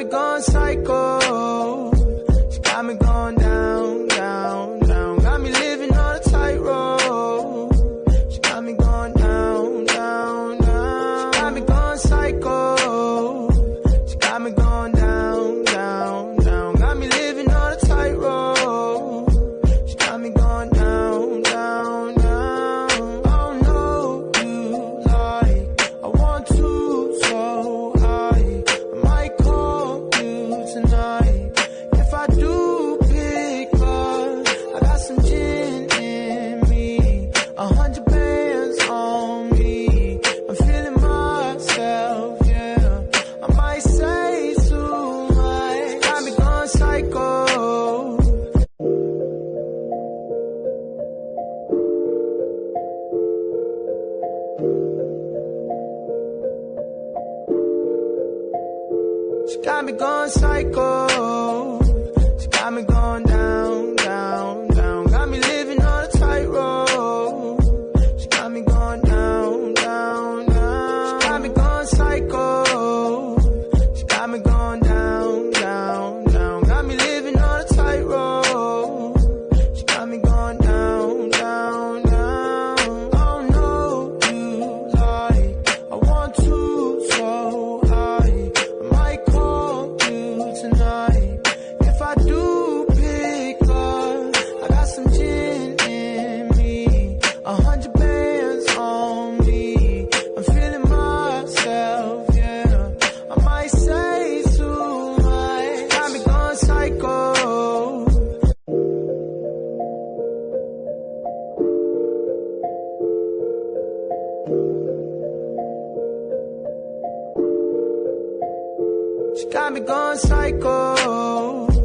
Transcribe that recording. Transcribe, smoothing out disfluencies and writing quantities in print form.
me going psycho. She got me going down, down, down. Got me living on a tightrope. She got me going down, down, down. She got me going psycho. She got me going down, down, down. Got me living on a tightrope. She got me going down, down, down. Oh no, you like I want to, so I might call you tonight. If I do pick up, I got some gin in me, 100 bands on me. I'm feeling myself, yeah. I might say too much. Got me going psycho. She got me going psycho. She got me going down, down, down. Got me living on a tightrope. She got me going down, down, down. She got me going psycho. She got me going down, down, down. Got me living on a tightrope. She got me going down, down, down. Oh no, you like I want to, so I might call you tonight. If I do pick up, I got some gin in me, 100 bands on me. I'm feeling myself, yeah. I might say too much. Got me going psycho. She got me going psycho.